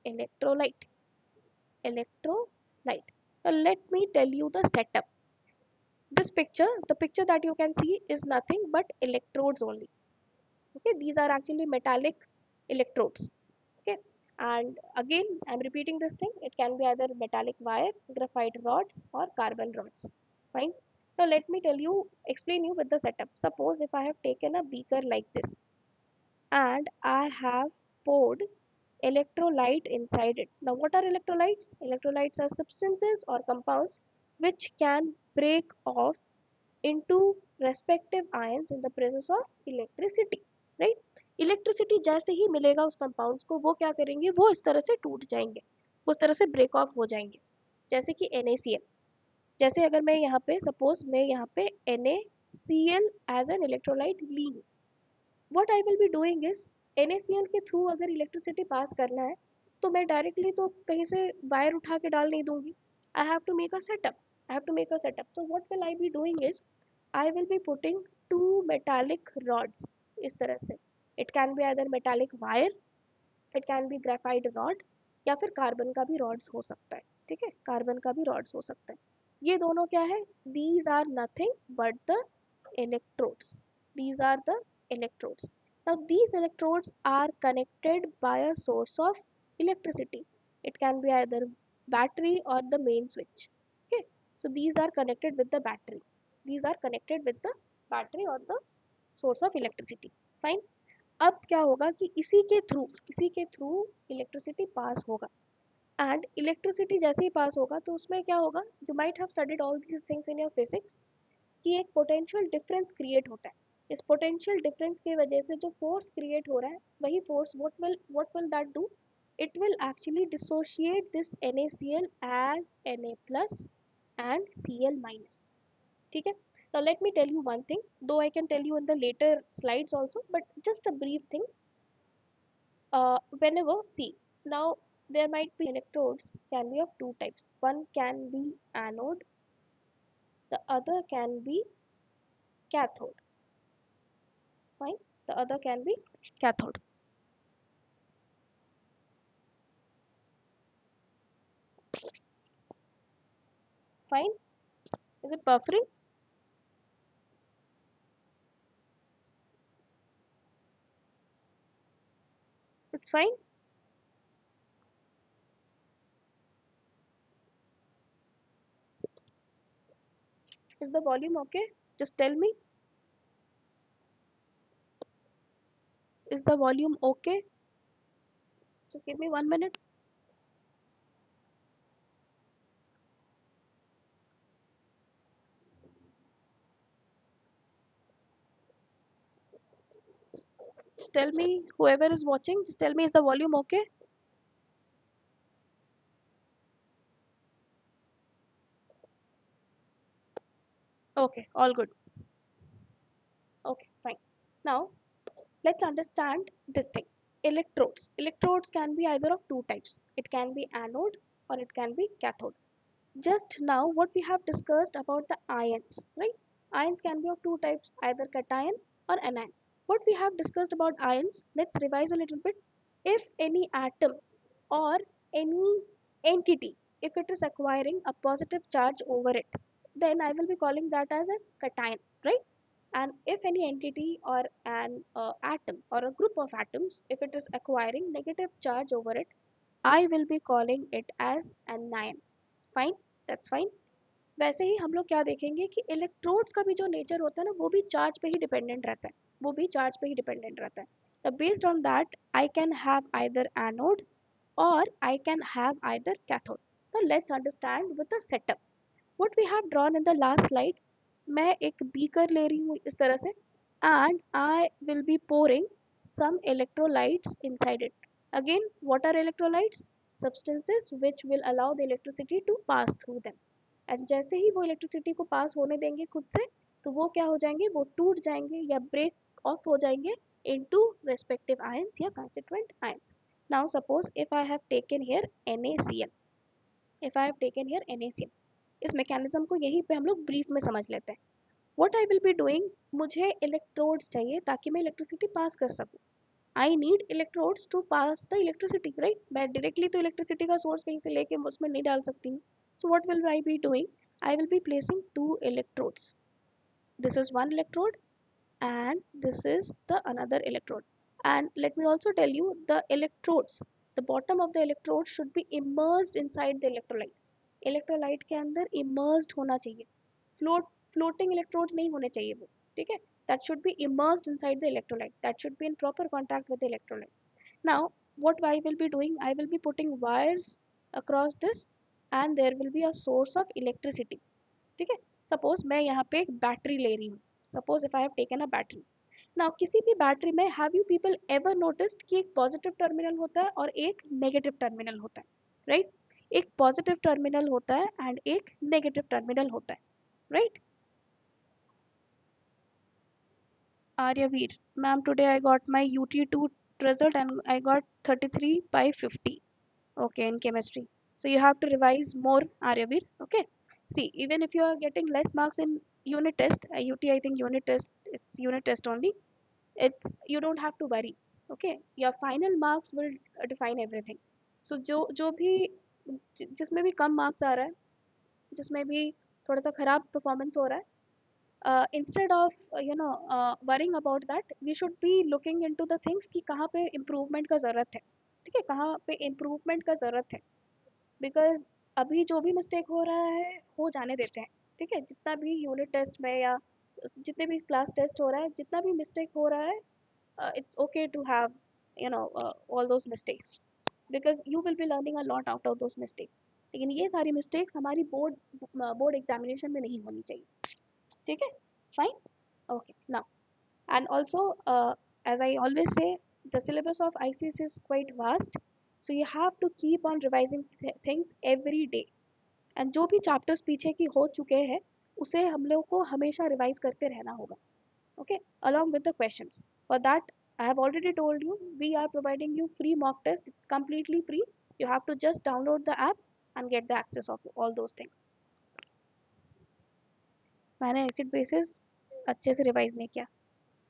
electrolyte, electrolyte. Now let me tell you the setup. This picture, the picture that you can see is nothing but electrodes only. Okay, these are actually metallic electrodes. Okay, and again I'm repeating this thing, it can be either metallic wire, graphite rods, or carbon rods. Fine. Now let me tell you, explain you with the setup. Suppose if I have taken a beaker like this and I have poured electrolyte inside it. Now what are electrolytes? Electrolytes are substances or compounds which can break off into respective ions in the presence of electricity. Right? Electricity जैसे ही मिलेगा उस compounds को वो क्या करेंगे, वो इस तरह से टूट जाएंगे, उस तरह से ब्रेक ऑफ हो जाएंगे. जैसे कि NaCl. जैसे अगर मैं यहाँ पे सपोज मैं यहाँ पे NaCl एज एन इलेक्ट्रोलाइट ली हूँ, what I will B doing is NaCl के थ्रू अगर इलेक्ट्रिसिटी पास करना है तो मैं डायरेक्टली तो कहीं से वायर उठा के डाल नहीं दूंगी. I have to make a setup, I have to make a setup. So what will I be doing is I will be putting two metallic rods इस तरह से. It can be either metallic wire, it can be graphite rod, या फिर carbon का भी rods हो सकता है. ठीक है, कार्बन का भी rods हो सकता है. ये दोनों क्या है? These are nothing but the electrodes. These are the electrodes. Now these electrodes are connected by a source of electricity. It can be either battery or the main switch. Okay, so these are connected with the battery. These are connected with the battery or the source of electricity. Fine. अब क्या होगा कि इसी के through electricity pass होगा. And electricity जैसे ही पास होगा तो उसमें क्या होगा, you might have studied all these things in your physics, कि एक पोटेंशियल डिफरेंस क्रिएट होता है. इस पोटेंशियल डिफरेंस की वजह से जो फोर्स क्रिएट हो रहा है वही force what will that do, it will actually dissociate this NaCl as Na plus and Cl minus. ठीक है. Now let me tell you one thing, though I can tell you in the later slides also, but just a brief thing. Whenever, see, now there might be electrodes can be of two types. One can be anode, the other can be cathode. Fine. The other can be cathode. Fine. Is it buffering? It's fine. Is the volume okay? Just tell me. Is the volume okay? Just give me 1 minute. Just tell me, whoever is watching, just tell me, is the volume okay? Okay, all good. Okay, fine. Now, let's understand this thing. Electrodes. Electrodes can be either of two types. It can be anode or it can be cathode. Just now, what we have discussed about the ions, right? Ions can be of two types, either cation or anion. What we have discussed about ions, let's revise a little bit. If any atom or any entity, if it is acquiring a positive charge over it, then I will be calling that as a cation, right? And if any entity or an atom or a group of atoms, if it is acquiring negative charge over it, I will be calling it as an ion. Fine, that's fine. वैसे ही हम लोग क्या देखेंगे कि electrodes का भी जो nature होता है ना, वो भी चार्ज पे ही डिपेंडेंट रहता है. वो भी चार्ज पे ही डिपेंडेंट रहता है. तो based on that I can have either anode और I can have either cathode. तो let's understand with the setup what we have drawn in the last slide. मैं एक बीकर ले रही हूँ इस तरह से and I will be pouring some electrolytes inside it. Again, what are electrolytes? Substances which will allow the electricity to pass through them. And जैसे ही वो इलेक्ट्रिसिटी को पास होने देंगे खुद से, तो वो क्या हो जाएंगे, वो टूट जाएंगे या ब्रेक ऑफ हो जाएंगे into respective ions या constituent ions. Now suppose if I have taken here NaCl, if I have taken here NaCl, इस मैकेनिज्म को यहीं पे हम लोग ब्रीफ में समझ लेते हैं. What I will be doing, मुझे इलेक्ट्रोड्स चाहिए ताकि मैं इलेक्ट्रिसिटी पास कर सकूं. I need electrodes to pass the electricity, right? मैं डायरेक्टली तो इलेक्ट्रिसिटी का सोर्स कहीं से लेके उसमें नहीं डाल सकती हूँ. So what will I be doing, I will be placing two electrodes. This is one electrode and this is the another electrode. And let me also tell you the electrodes, the bottom of the electrode should be immersed inside the electrolyte. electrolyte के अंदर immersed होना चाहिए. Floating electrodes नहीं होने चाहिए वो, ठीक है? That should be immersed inside the electrolyte, that should be in proper contact with the electrolyte. Now what I will be doing, I will be putting wires across this and there will be a source of electricity. ठीक है? Suppose मैं यहाँ पे एक battery ले रही हूँ. Suppose if I have taken a battery. Now किसी भी बैटरी में have you people ever noticed कि एक पॉजिटिव टर्मिनल होता है और एक नेगेटिव टर्मिनल होता है, राइट? एक पॉजिटिव टर्मिनल होता है एंड एक नेगेटिव टर्मिनल होता है, right? Aryaveer, ma'am, today I got my UT2 result and I got 33 by 50. Okay, in chemistry. So you have to revise more, Aryaveer. Okay. See, even if you are getting less marks in unit test, UT, I think unit test, it's unit test only. It's you don't have to worry. Okay, your final marks will define everything. So जो भी जिसमें भी कम marks आ रहा है, जिसमें भी थोड़ा सा खराब परफॉर्मेंस हो रहा है, instead of worrying about that, we should be looking into the things कि कहाँ पे improvement का ज़रूरत है, ठीक है? कहाँ पे improvement का ज़रूरत है. बिकॉज अभी जो भी मिस्टेक हो रहा है हो जाने देते हैं, ठीक है? जितना भी यूनिट टेस्ट में या जितने भी क्लास टेस्ट हो रहा है, जितना भी मिस्टेक हो रहा है, it's okay to have all those mistakes because you will be learning a lot out of those mistakes. लेकिन ये सारी मिस्टेक्स हमारी बोर्ड एग्जामिनेशन में नहीं होनी चाहिए, ठीक है? Fine. Okay. Now and also as I always say, the syllabus of ICS is quite vast, so you have to keep on revising things every day. And जो भी chapters पीछे की हो चुके हैं, उसे हम लोग को हमेशा रिवाइज करते रहना होगा. Okay, along with the questions. For that, I have already told you, we are providing you free mock test. It's completely free. You have to just download the app and get the access of all those things. मैंने acid basis अच्छे से revise नहीं किया.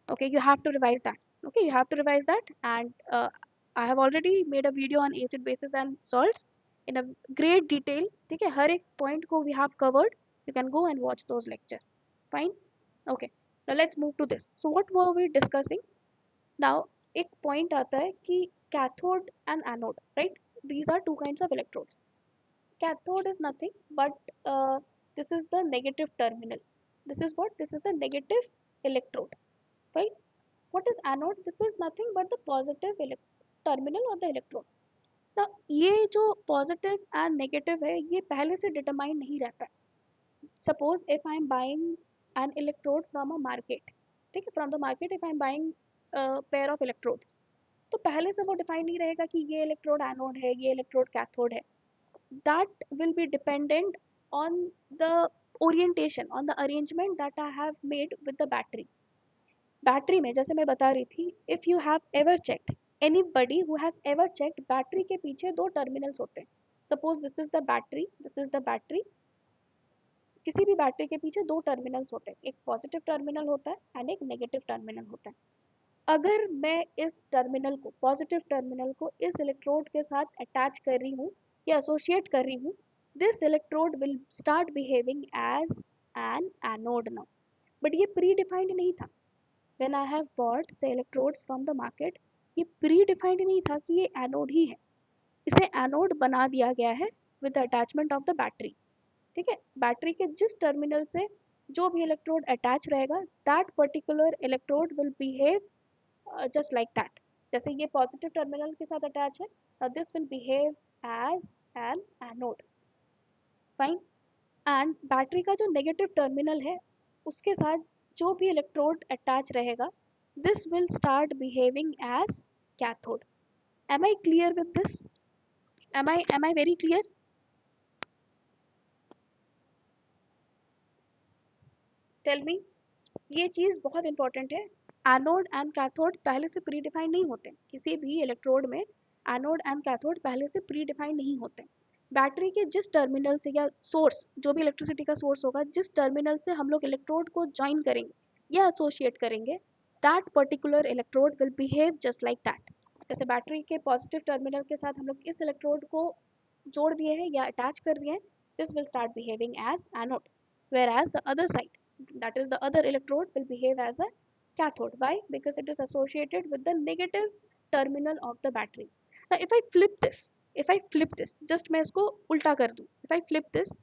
Okay, you have to revise that. Okay, you have to revise that, and I have already made a video on acid bases and salts in a great detail. ठीक है, हर एक point को we have covered. You can go and watch those lecture. Fine. Okay, now let's move to this. So what were we discussing? Now एक point आता है कि cathode and anode, right? These are two kinds of electrodes. Cathode is nothing but this is the negative terminal. This is what? This is the negative electrode, right? What is anode? This is nothing but the positive terminal of the electrode. Now ये जो positive and negative है ये पहले से determine नहीं रहता है. Suppose if I am buying an electrode from a market, ठीक है, from the market if I am buying a pair of electrodes, तो पहले से वो डिफाइन नहीं रहेगा कि ये इलेक्ट्रोड एनोड है, ये इलेक्ट्रोड कैथोड है. That will be dependent on the orientation, on the arrangement that I have made with the battery. Battery में जैसे मैं बता रही थी, if you have ever checked, anybody who has ever checked, battery के पीछे दो टर्मिनल्स होते हैं. Suppose this is the battery, this is the battery. किसी भी बैटरी के पीछे दो टर्मिनल्स होते हैं, एक पॉजिटिव टर्मिनल होता है एंड एक नेगेटिव टर्मिनल होता है. अगर मैं इस टर्मिनल को, पॉजिटिव टर्मिनल को इस इलेक्ट्रोड के साथ अटैच कर रही हूँ या एसोसिएट कर रही हूँ, this electrode will start behaving as an anode now. But ये प्री डिफाइंड नहीं था. when I have bought the electrodes from the market, ये प्री डिफाइंड नहीं था कि ये एनोड ही है. इसे एनोड बना दिया गया है with the attachment of the battery. ठीक है, बैटरी के जिस टर्मिनल से जो भी इलेक्ट्रोड अटैच रहेगा, that particular electrode will behave just like that. जैसे ये पॉजिटिव टर्मिनल के साथ अटैच है, this will behave as an anode. Fine. And battery का जो नेगेटिव टर्मिनल है उसके साथ जो भी इलेक्ट्रोड अटैच रहेगा, this will start behaving as cathode. Am I clear with this? M I very clear? Tell me. ये चीज़ बहुत इंपॉर्टेंट है. एनोड एंड कैथोड पहले से प्री डिफाइन नहीं होते. किसी भी इलेक्ट्रोड में एनोड एंड कैथोड पहले से प्री डिफाइन नहीं होते. बैटरी के जिस टर्मिनल से या सोर्स, जो भी इलेक्ट्रिसिटी का सोर्स होगा, जिस टर्मिनल से हम लोग इलेक्ट्रोड को ज्वाइन करेंगे या एसोसिएट करेंगे, that particular electrode will behave just like that. जैसे बैटरी के पॉजिटिव टर्मिनल के साथ हम लोग इस इलेक्ट्रोड को जोड़ दिए हैं या अटैच कर दिए हैं, this will start behaving as anode. whereas the other side, that is the other electrode, will behave as a cathode. Why? Because it is associated with the negative terminal of the battery. Now if I flip this, just मैं इसको उल्टा कर दूँ, if I flip this,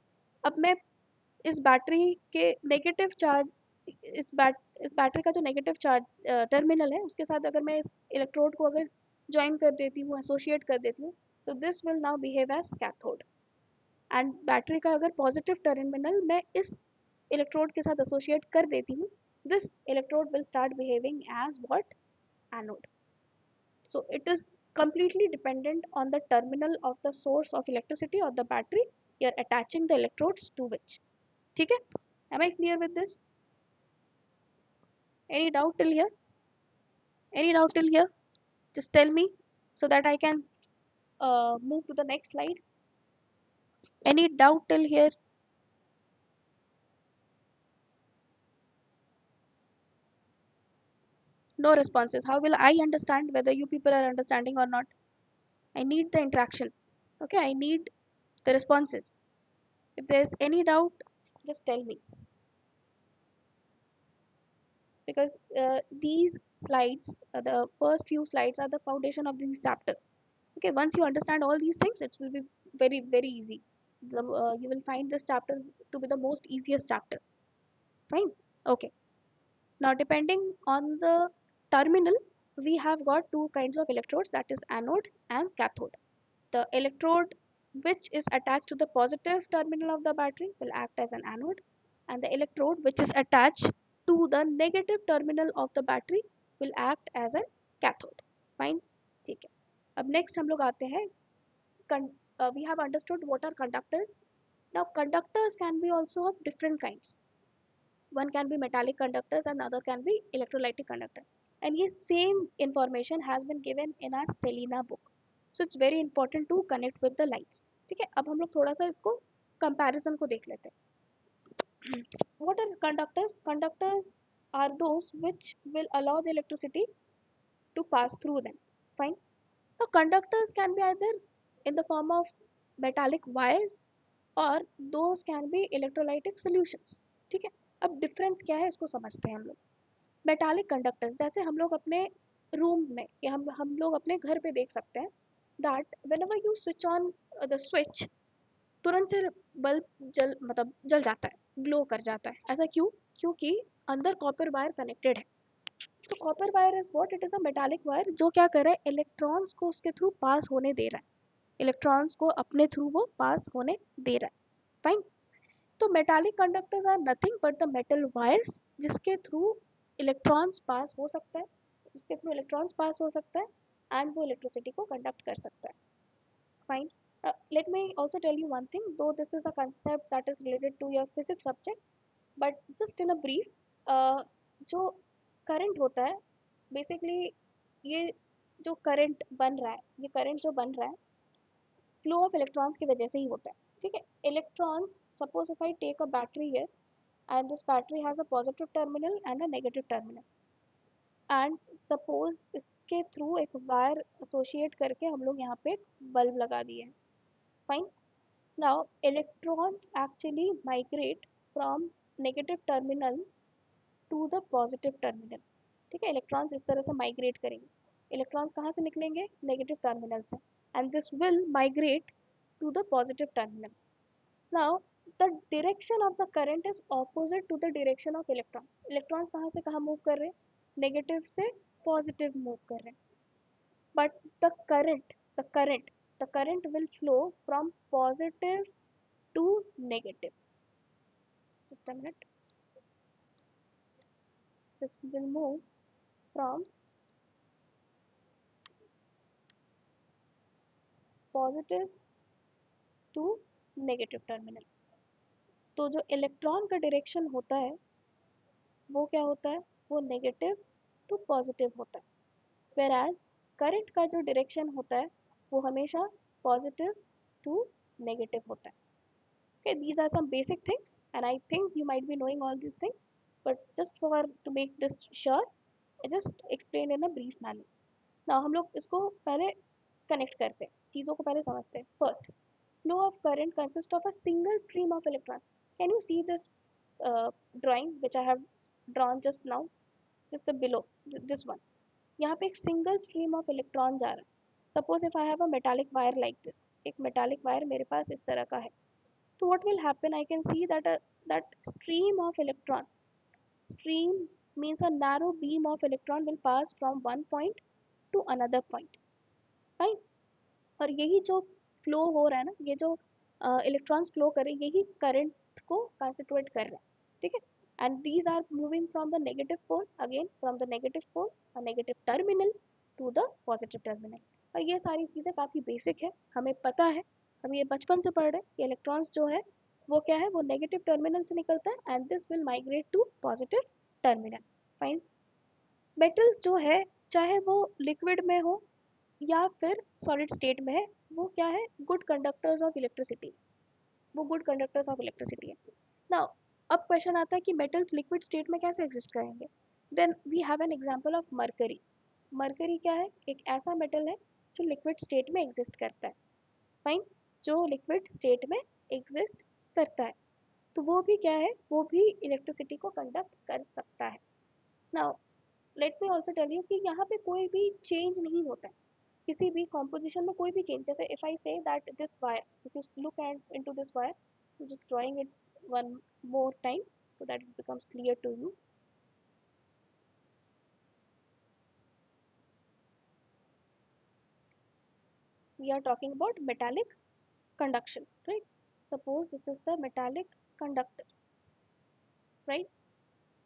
अब मैं इस battery के negative charge, इस बैटरी का जो नेगेटिव चार्ज टर्मिनल है उसके साथ अगर मैं इस इलेक्ट्रोड को अगर ज्वाइन कर देती हूँ, एसोसिएट कर देती हूँ, तो this will now behave as cathode. And battery का अगर पॉजिटिव टर्मिनल मैं इस इलेक्ट्रोड के साथ एसोसिएट कर देती हूँ, this electrode will start behaving as what? Anode. So it is completely dependent on the terminal of the source of electricity or the battery you are attaching the electrodes to which. ठीक है? Am I clear with this? Any doubt till here? Any doubt till here? Just tell me so that I can move to the next slide. Any doubt till here? No responses. How will I understand whether you people are understanding or not? I need the interaction. Okay, I need the responses. If there's any doubt, just tell me. Because these slides, the first few slides are the foundation of this chapter. Okay, once you understand all these things, it will be very easy. You will find this chapter to be the most easiest chapter. Fine. Okay. Now depending on the terminal, we have got two kinds of electrodes, that is anode and cathode. The electrode which is attached to the positive terminal of the battery will act as an anode, and the electrode which is attached to the negative terminal of the battery will act as a cathode. Fine. ठीक है. अब next हम लोग आते हैं, we have understood what are conductors. Now conductors can be also of different kinds. one can be metallic conductors and other can be electrolytic conductor. And ये same information has been given in our Selena book. So it's very important to connect with the lines. ठीक है, अब हम लोग थोड़ा सा इसको comparison को देख लेते हैं. What are conductors? Conductors are those which will allow the electricity to pass through them. Fine. Now conductors can be either in the form of metallic wires और those can be electrolytic solutions. ठीक है, अब difference क्या है इसको समझते हैं हम लोग. मेटालिक कंडक्टर्स जैसे हम लोग अपने रूम में या हम लोग अपने घर पे देख सकते हैं that whenever you switch on the switch तुरंत से बल्ब जल जाता है, ग्लो कर जाता है. ऐसा क्यों? क्योंकि अंदर कॉपर वायर कनेक्टेड है. तो copper wire is what? It is a metallic wire जो क्या कर रहा है, इलेक्ट्रॉन्स को उसके थ्रू पास होने दे रहा है. इलेक्ट्रॉन्स को अपने थ्रू वो पास होने दे रहा है. फाइन. तो metallic conductors are nothing but the metal wires जिसके थ्रू इलेक्ट्रॉन्स पास हो सकता है, जिसके थ्रू इलेक्ट्रॉन्स पास हो सकता है एंड वो इलेक्ट्रिसिटी को कंडक्ट कर सकता है. Fine. Let me also tell you one thing, though this is a concept that is related to your physics subject, but just in a brief, जो current होता है बेसिकली, ये जो करंट बन रहा है, ये करंट जो बन रहा है फ्लो ऑफ इलेक्ट्रॉन्स की वजह से ही होता है. ठीक है, electrons, suppose if I take a battery here and this battery has a positive terminal and a negative terminal, and suppose इसके थ्रू एक वायर एसोसिएट करके हम लोग यहाँ पे बल्ब लगा दिए हैं. Fine. Now electrons actually migrate from negative terminal to the positive terminal. ठीक है, इलेक्ट्रॉन्स इस तरह से माइग्रेट करेंगे. इलेक्ट्रॉन्स कहाँ से निकलेंगे? नेगेटिव टर्मिनल से, and this will migrate to the positive terminal. Now, the direction of the current is opposite to the direction of electrons. Electrons कहाँ से कहाँ move कर रहे हैं? Negative से positive move कर रहे हैं. But the current will flow from positive to negative. Just a minute. This will move from positive to negative terminal. तो जो इलेक्ट्रॉन का डायरेक्शन होता है वो क्या होता है? वो नेगेटिव टू पॉजिटिव होता है. whereas करंट का जो डायरेक्शन होता है वो हमेशा पॉजिटिव टू नेगेटिव होता है. Okay, these are some basic things and I think you might be knowing all these things, but just for to make this sure, I just explain in a brief manner. Now हम लोग इसको पहले connect करते हैं, चीज़ों को पहले समझते हैं. First, flow of current consists of a single stream of electrons. Can you see this drawing which I have drawn just now, just the below this one? यहाँ पे एक सिंगल स्ट्रीम ऑफ इलेक्ट्रॉन जा रहा है. Suppose if I have a metallic wire like this, एक metallic wire मेरे पास इस तरह का है. तो what will happen? I can see that stream of electron, stream means a narrow beam of electron will pass from one point two another point. Right. और यही जो फ्लो हो रहा है ना, ये जो इलेक्ट्रॉन्स फ्लो कर रहे हैं, यही करंट को कंस्टिट्यूट कर रहा है. ठीक है, and these are moving from the negative pole, again from the negative pole, a negative terminal to the positive terminal. और ये सारी चीज़ें काफ़ी बेसिक है, हमें पता है, हम ये बचपन से पढ़ रहे हैं कि इलेक्ट्रॉन्स जो है वो क्या है, वो नेगेटिव टर्मिनल से निकलता है and this will migrate to positive terminal. Fine. Metals जो है चाहे वो लिक्विड में हो या फिर सॉलिड स्टेट में है, वो क्या है, गुड कंडक्टर्स ऑफ इलेक्ट्रिसिटी, वो गुड कंडक्टर्स ऑफ इलेक्ट्रिसिटी है. नाउ अब क्वेश्चन आता है कि मेटल्स लिक्विड स्टेट में कैसे एग्जिस्ट करेंगे. Then we have an example of mercury. Mercury क्या है? एक ऐसा मेटल है जो लिक्विड स्टेट में एग्जिस्ट करता है. फाइन. जो लिक्विड स्टेट में एग्जिस्ट करता है, तो वो भी क्या है, वो भी इलेक्ट्रिसिटी को कंडक्ट कर सकता है. Now let me also tell you कि यहाँ पे कोई भी चेंज नहीं होता है, किसी भी कॉम्पोजिशन में कोई भी चेंज. जैसे if I say that this wire, if you look at into this wire, just drawing it one more time so that it becomes clear to you. We are talking about metallic conduction, right? Suppose this is the metallic conductor, right?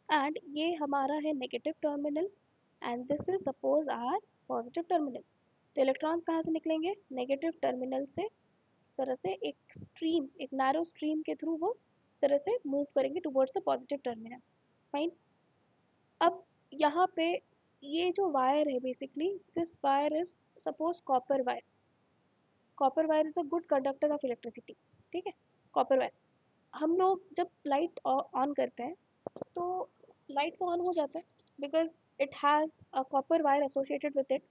And ये हमारा है negative terminal and this is suppose our positive terminal. तो electrons कहाँ से निकलेंगे? Negative terminal से तरह से एक स्ट्रीम, एक नैरो स्ट्रीम के थ्रू वो तरह से मूव करेंगे towards the positive terminal. Fine. अब यहाँ पे ये जो वायर है basically this wire is suppose copper wire. Copper wire is a good conductor of electricity, ठीक है। कॉपर वायर, हम लोग जब लाइट ऑन करते हैं तो लाइट तो ऑन हो जाता है because it has a copper wire associated with it.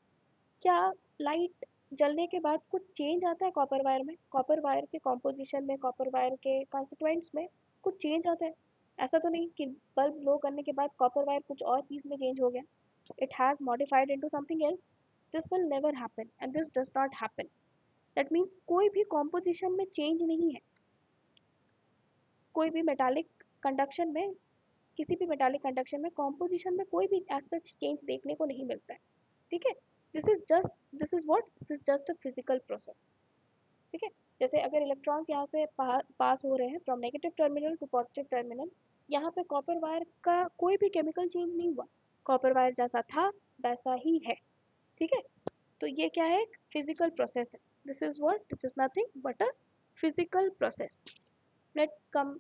क्या लाइट जलने के बाद कुछ चेंज आता है कॉपर वायर में? कॉपर वायर के कॉम्पोजिशन में, कॉपर वायर के कॉन्स्टिट्यूएंट्स में कुछ चेंज आता है? ऐसा तो नहीं कि बल्ब ब्लो करने के बाद कॉपर वायर कुछ और चीज़ में चेंज हो गया, it has modified into something else. This will never happen and this does not happen. That means कोई भी कॉम्पोजिशन में चेंज नहीं है। कोई भी मेटालिक कंडक्शन में, किसी भी मेटालिक कंडक्शन में कॉम्पोजिशन में कोई भी एज सच चेंज देखने को नहीं मिलता है, ठीक है। This is what, this is just a physical process, ठीक है। जैसे अगर इलेक्ट्रॉन्स यहाँ से पास हो रहे हैं from negative terminal to positive terminal, यहाँ पे कॉपर वायर का कोई भी केमिकल चेंज नहीं हुआ, कॉपर वायर जैसा था वैसा ही है, ठीक है। तो ये क्या है, एक फिजिकल प्रोसेस है। This is what, this is nothing but a physical process. Let come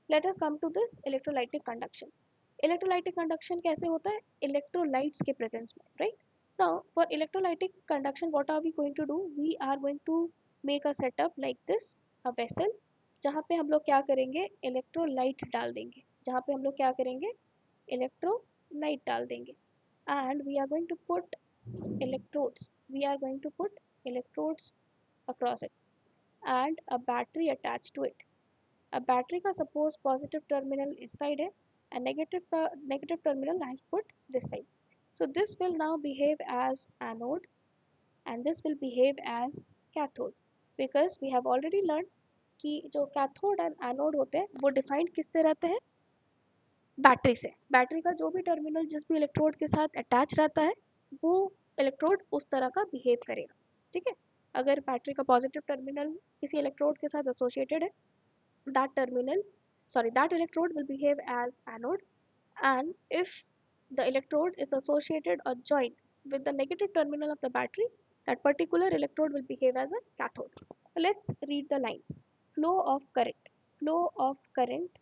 let us come to this electrolytic conduction. Electrolytic conduction कैसे होता है? Electrolytes के presence में, right? Now for electrolytic conduction what are we going to do? We are going to make a setup like this, a vessel, जहाँ पे हम लोग क्या करेंगे, electrolyte डाल देंगे। जहाँ पे हम लोग क्या करेंगे, electrolyte डाल देंगे। And we are going to put electrodes. We are going to put electrodes across it and a battery attached to it. अब बैटरी का सपोज पॉजिटिव टर्मिनल इस साइड है and negative terminal I put this side. So this will now behave as anode and this will behave as cathode, because we have already learn कि जो cathode and anode होते हैं वो defined किससे रहते हैं, बैटरी से। बैटरी का जो भी टर्मिनल जिस भी इलेक्ट्रोड के साथ अटैच रहता है वो इलेक्ट्रोड उस तरह का बिहेव करेगा, ठीक है। अगर बैटरी का पॉजिटिव टर्मिनल किसी इलेक्ट्रोड के साथ एसोसिएटेड है, that terminal that electrode will behave as anode, and if the electrode is associated or joined with the negative terminal of the battery, that particular electrode will behave as a cathode. So let's read the lines. Flow of current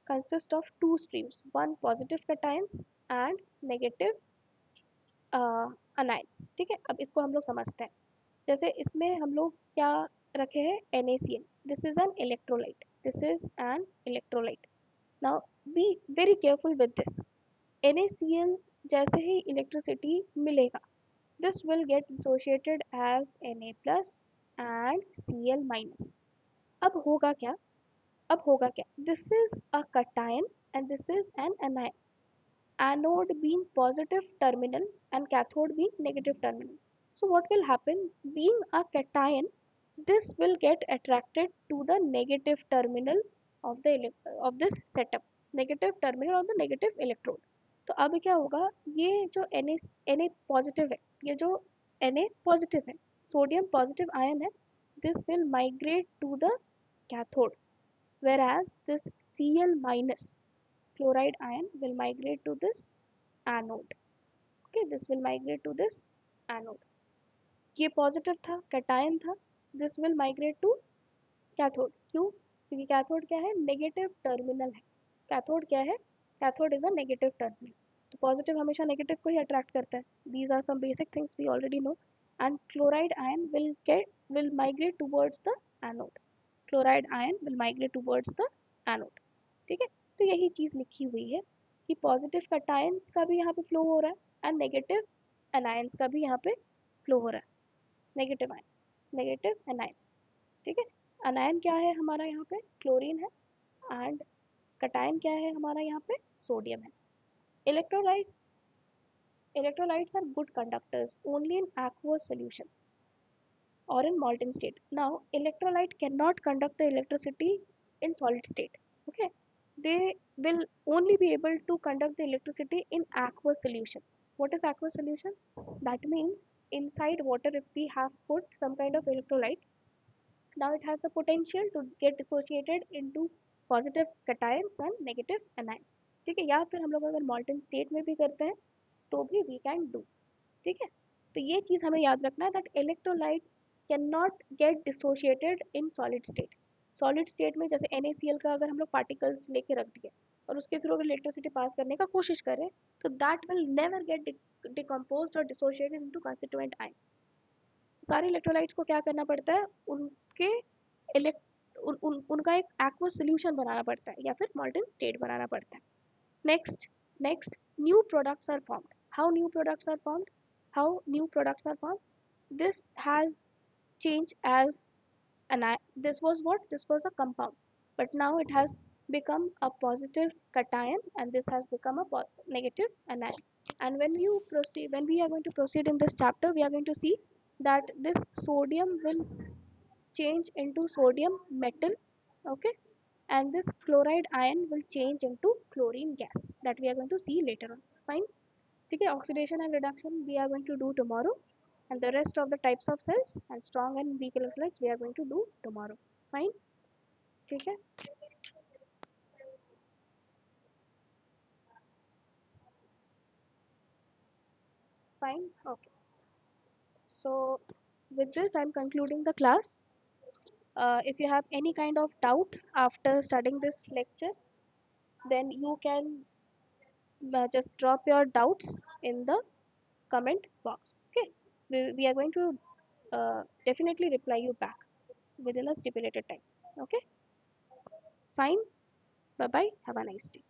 consists of two streams, one positive cations and negative anions, ठीक है। अब इसको हम लोग समझते हैं। जैसे इसमें हम लोग क्या रखे हैं, NaCl, this is an electrolyte, this is an electrolyte. Now be very careful with this. NaCl जैसे ही इलेक्ट्रिसिटी मिलेगा this will get associated as Na plus and Cl minus. अब होगा क्या, this is a cation and this is an anion, anode being positive terminal and cathode being negative terminal. So what will happen? Being a cation, this will get attracted to the negative terminal of the of this setup, negative terminal of the negative electrode. तो अब क्या होगा, ये जो Na positive है, ये जो Na positive है, सोडियम पॉजिटिव आयन है, this will migrate to the cathode, whereas this Cl minus chloride ion will migrate to this anode. Okay, this will migrate to this anode. ये positive था, cation था, this will migrate to cathode. क्यों? क्योंकि cathode क्या है, negative terminal है। Cathode क्या है, cathode is a negative terminal. तो पॉजिटिव हमेशा नेगेटिव को ही अट्रैक्ट करता है। These are some basic things we already know. And chloride ion will migrate towards the anode, chloride ion will migrate towards the anode, ठीक है। तो यही चीज़ लिखी हुई है कि पॉजिटिव कैटायंस का भी यहाँ पे फ्लो हो रहा है एंड नेगेटिव एनायंस का भी यहाँ पे फ्लो हो रहा है, नेगेटिव आयंस, नेगेटिव एनायन, ठीक है। अनायन क्या है हमारा यहाँ पे, क्लोरीन है, एंड कैटायन क्या है हमारा यहाँ पे, सोडियम है। Electrolyte electrolytes are good conductors only in aqueous solution or in molten state. Now, electrolyte cannot conduct the electricity in solid state. Okay, they will only be able to conduct the electricity in aqueous solution. What is aqueous solution? That means inside water, if we have put some kind of electrolyte, now it has the potential to get dissociated into positive cations and negative anions. ठीक है, या फिर हम लोग अगर molten state में भी करते हैं तो भी we can do, ठीक है। तो ये चीज़ हमें याद रखना है that electrolytes cannot get dissociated in solid state. solid state में जैसे NaCl का अगर हम लोग particles लेके रख दिए और उसके थ्रू इलेक्ट्रिसिटी पास करने का कोशिश करे, तो that will never get decomposed और डिसोशिएटेड इनटू कंस्टिट्यूएंट आयंस। सारे इलेक्ट्रोलाइट्स को क्या करना पड़ता है, उनके उनका एक एक्वस सोल्यूशन बनाना पड़ता है या फिर मॉल्टन स्टेट बनाना पड़ता है। Next, new products are formed. How new products are formed? How new products are formed? This has changed as this was what? This was a compound, but now it has become a positive cation, and this has become a negative anion. And when we are going to proceed in this chapter, we are going to see that this sodium will change into sodium metal, okay, and this chloride ion will change into chlorine gas, that we are going to see later on. Fine. Okay, oxidation and reduction we are going to do tomorrow, and the rest of the types of cells and strong and weak electrolytes we are going to do tomorrow. Fine. Okay. Fine. Okay. So with this I'm concluding the class. If you have any kind of doubt after studying this lecture, then you can just drop your doubts in the comment box. Okay, we are going to definitely reply you back within a stipulated time. Okay, fine. Bye bye. Have a nice day.